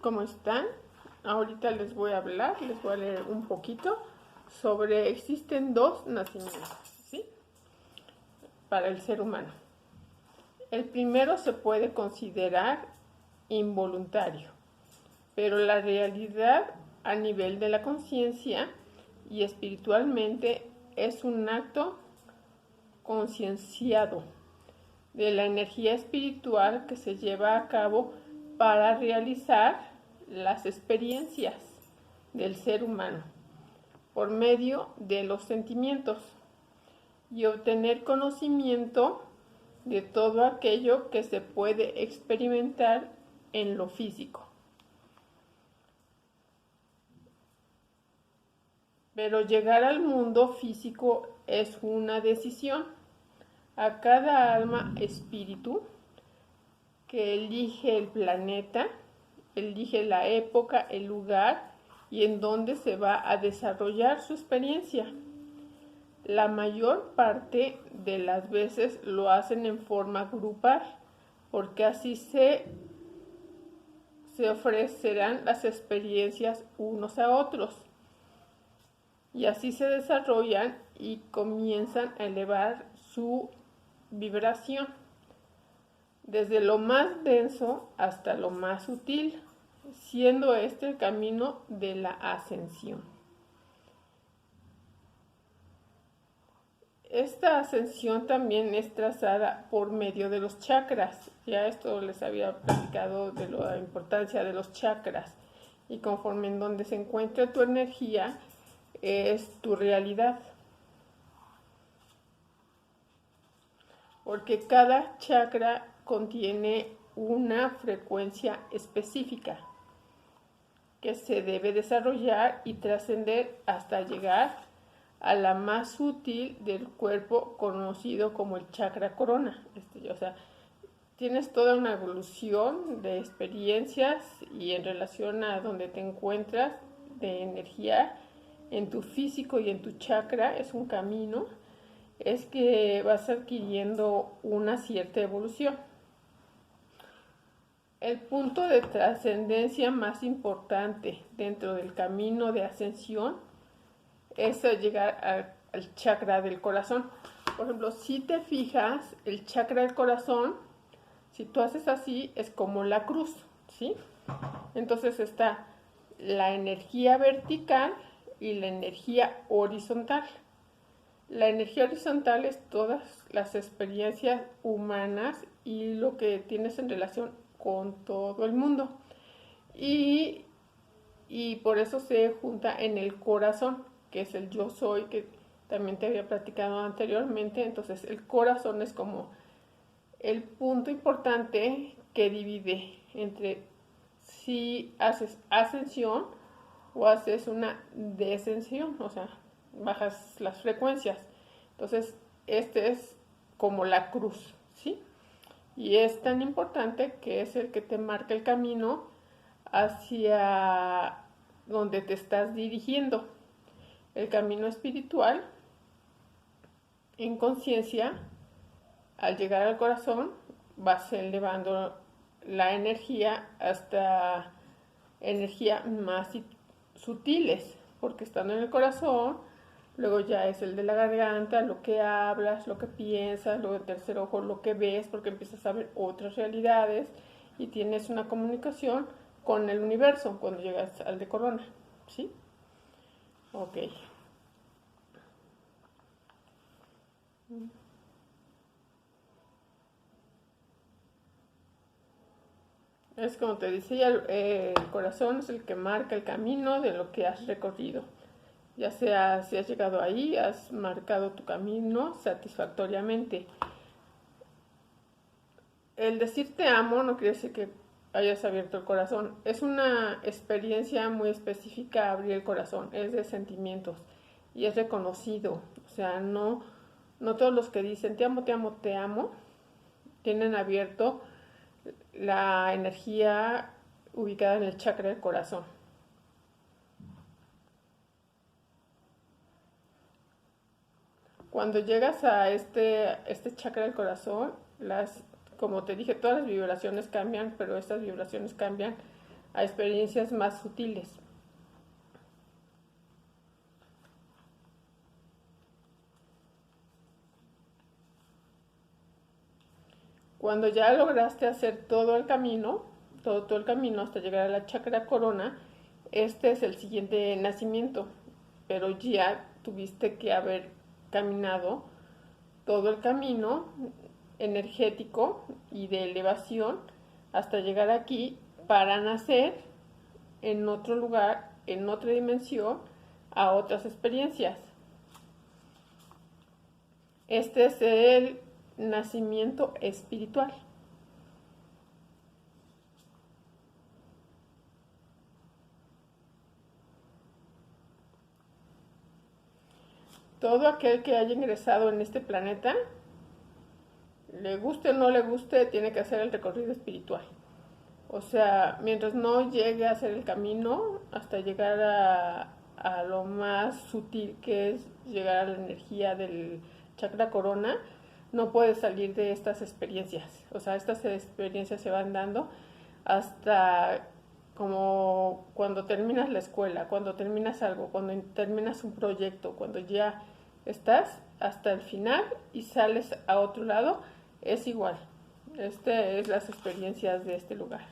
¿Cómo están? Ahorita les voy a hablar, les voy a leer un poquito sobre existen dos nacimientos, ¿sí? Para el ser humano. El primero se puede considerar involuntario, pero la realidad a nivel de la conciencia y espiritualmente es un acto concienciado de la energía espiritual que se lleva a cabo para realizar las experiencias del ser humano por medio de los sentimientos y obtener conocimiento de todo aquello que se puede experimentar en lo físico. Pero llegar al mundo físico es una decisión. A cada alma espíritu que elige el planeta, elige la época, el lugar y en donde se va a desarrollar su experiencia. La mayor parte de las veces lo hacen en forma grupal, porque así se ofrecerán las experiencias unos a otros. Y así se desarrollan y comienzan a elevar su vibración, desde lo más denso hasta lo más sutil, siendo este el camino de la ascensión. Esta ascensión también es trazada por medio de los chakras. Ya esto les había platicado de la importancia de los chakras. Y conforme en donde se encuentra tu energía, es tu realidad. Porque cada chakra contiene una frecuencia específica que se debe desarrollar y trascender hasta llegar a la más sutil del cuerpo, conocido como el chakra corona. O sea, tienes toda una evolución de experiencias y en relación a donde te encuentras de energía en tu físico y en tu chakra, es un camino, es que vas adquiriendo una cierta evolución. El punto de trascendencia más importante dentro del camino de ascensión es llegar al chakra del corazón. Por ejemplo, si te fijas, el chakra del corazón, si tú haces así, es como la cruz, ¿sí? Entonces está la energía vertical y la energía horizontal. La energía horizontal es todas las experiencias humanas y lo que tienes en relación con todo el mundo. Y por eso se junta en el corazón, que es el yo soy, que también te había platicado anteriormente. Entonces el corazón es como el punto importante que divide entre si haces ascensión o haces una descensión, o sea, bajas las frecuencias. Entonces este es como la cruz, ¿sí? Y es tan importante que es el que te marca el camino hacia donde te estás dirigiendo. El camino espiritual, en conciencia, al llegar al corazón, vas elevando la energía hasta energías más sutiles, porque estando en el corazón, luego ya es el de la garganta, lo que hablas, lo que piensas, luego el tercer ojo, lo que ves, porque empiezas a ver otras realidades y tienes una comunicación con el universo cuando llegas al de corona, ¿sí? Ok. Es como te decía, el corazón es el que marca el camino de lo que has recorrido. Ya sea si has llegado ahí, has marcado tu camino satisfactoriamente. El decir te amo no quiere decir que hayas abierto el corazón. Es una experiencia muy específica abrir el corazón. Es de sentimientos y es reconocido. O sea, no todos los que dicen te amo, te amo, te amo, tienen abierto la energía ubicada en el chakra del corazón. Cuando llegas a este chakra del corazón, como te dije, todas las vibraciones cambian, pero estas vibraciones cambian a experiencias más sutiles. Cuando ya lograste hacer todo el camino, todo el camino hasta llegar a la chakra corona, este es el siguiente nacimiento, pero ya tuviste que haber caminado todo el camino energético y de elevación hasta llegar aquí para nacer en otro lugar, en otra dimensión, a otras experiencias. Este es el nacimiento espiritual. Todo aquel que haya ingresado en este planeta, le guste o no le guste, tiene que hacer el recorrido espiritual. O sea, mientras no llegue a hacer el camino hasta llegar a lo más sutil, que es llegar a la energía del chakra corona, no puedes salir de estas experiencias. O sea, estas experiencias se van dando hasta como cuando terminas la escuela, cuando terminas algo, cuando terminas un proyecto, cuando ya estás hasta el final y sales a otro lado, es igual. Este es las experiencias de este lugar.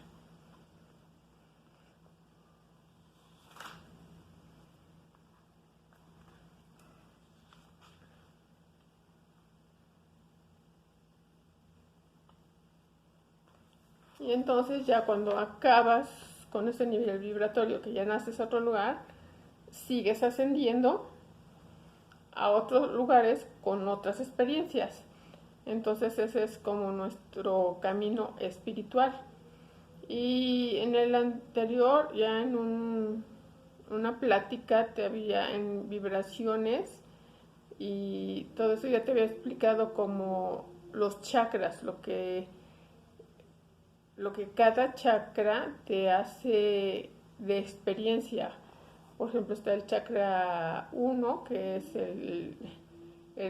Y entonces ya cuando acabas con ese nivel vibratorio, que ya naces a otro lugar, sigues ascendiendo a otros lugares con otras experiencias. Entonces ese es como nuestro camino espiritual. Y en el anterior, ya en una plática, te había en vibraciones y todo eso ya te había explicado como los chakras, lo que cada chakra te hace de experiencia. Por ejemplo, está el chakra 1, que es el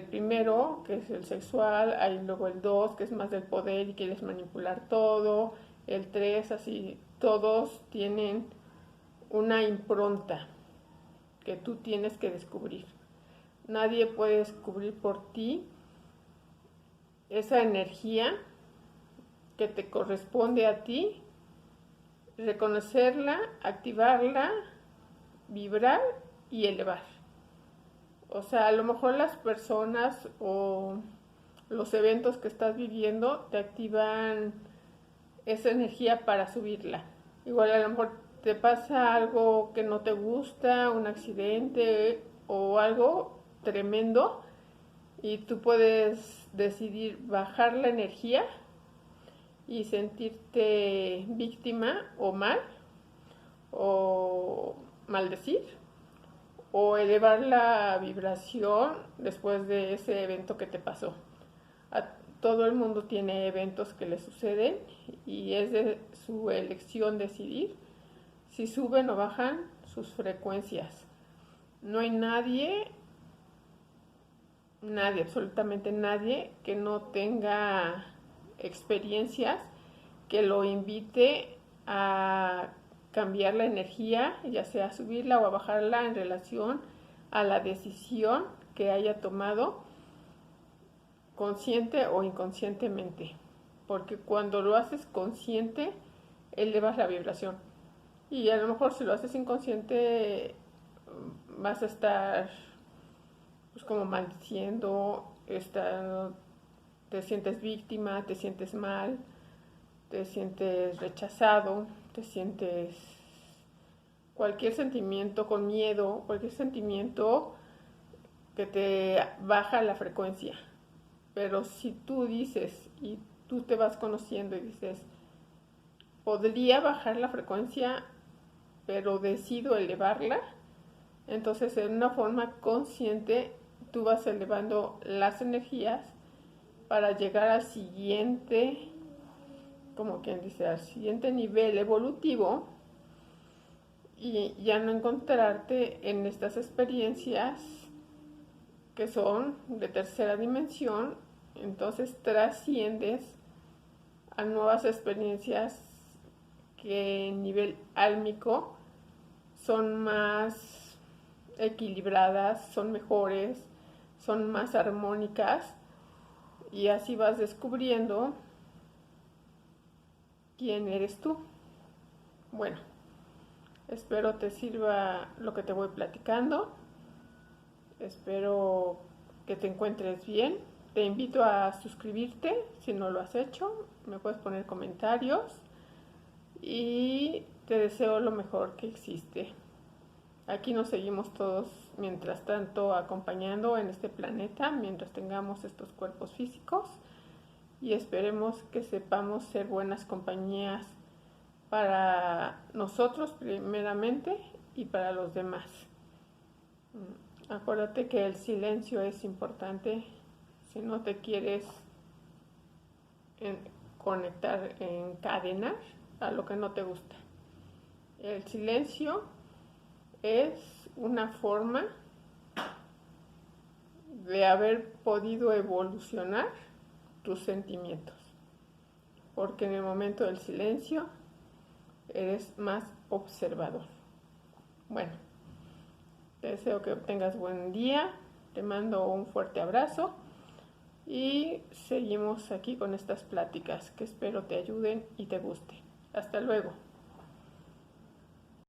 primero, que es el sexual, hay luego el 2, que es más del poder y quieres manipular todo, el 3, así, todos tienen una impronta que tú tienes que descubrir. Nadie puede descubrir por ti esa energía que te corresponde a ti, reconocerla, activarla, vibrar y elevar. O sea, a lo mejor las personas o los eventos que estás viviendo te activan esa energía para subirla. Igual a lo mejor te pasa algo que no te gusta, un accidente o algo tremendo y tú puedes decidir bajar la energía y sentirte víctima o mal o maldecir o elevar la vibración después de ese evento que te pasó. A todo el mundo tiene eventos que le suceden y es de su elección decidir si suben o bajan sus frecuencias. No hay nadie, absolutamente nadie que no tenga experiencias que lo invite a cambiar la energía, ya sea a subirla o a bajarla en relación a la decisión que haya tomado consciente o inconscientemente. Porque cuando lo haces consciente, elevas la vibración. Y a lo mejor si lo haces inconsciente, vas a estar pues como maldiciendo, te sientes víctima, te sientes mal, te sientes rechazado, te sientes cualquier sentimiento con miedo, cualquier sentimiento que te baja la frecuencia. Pero si tú dices y tú te vas conociendo y dices, podría bajar la frecuencia, pero decido elevarla, entonces en una forma consciente tú vas elevando las energías para llegar al siguiente, como quien dice, al siguiente nivel evolutivo y ya no encontrarte en estas experiencias que son de tercera dimensión, entonces trasciendes a nuevas experiencias que en nivel álmico son más equilibradas, son mejores, son más armónicas, y así vas descubriendo quién eres tú. Bueno, espero te sirva lo que te voy platicando. Espero que te encuentres bien. Te invito a suscribirte si no lo has hecho. Me puedes poner comentarios y te deseo lo mejor que existe. Aquí nos seguimos todos, mientras tanto, acompañando en este planeta, mientras tengamos estos cuerpos físicos, y esperemos que sepamos ser buenas compañías para nosotros primeramente y para los demás. Acuérdate que el silencio es importante si no te quieres conectar, encadenar a lo que no te gusta. El silencio es una forma de haber podido evolucionar tus sentimientos, porque en el momento del silencio eres más observador. Bueno, te deseo que tengas buen día, te mando un fuerte abrazo y seguimos aquí con estas pláticas que espero te ayuden y te guste. Hasta luego.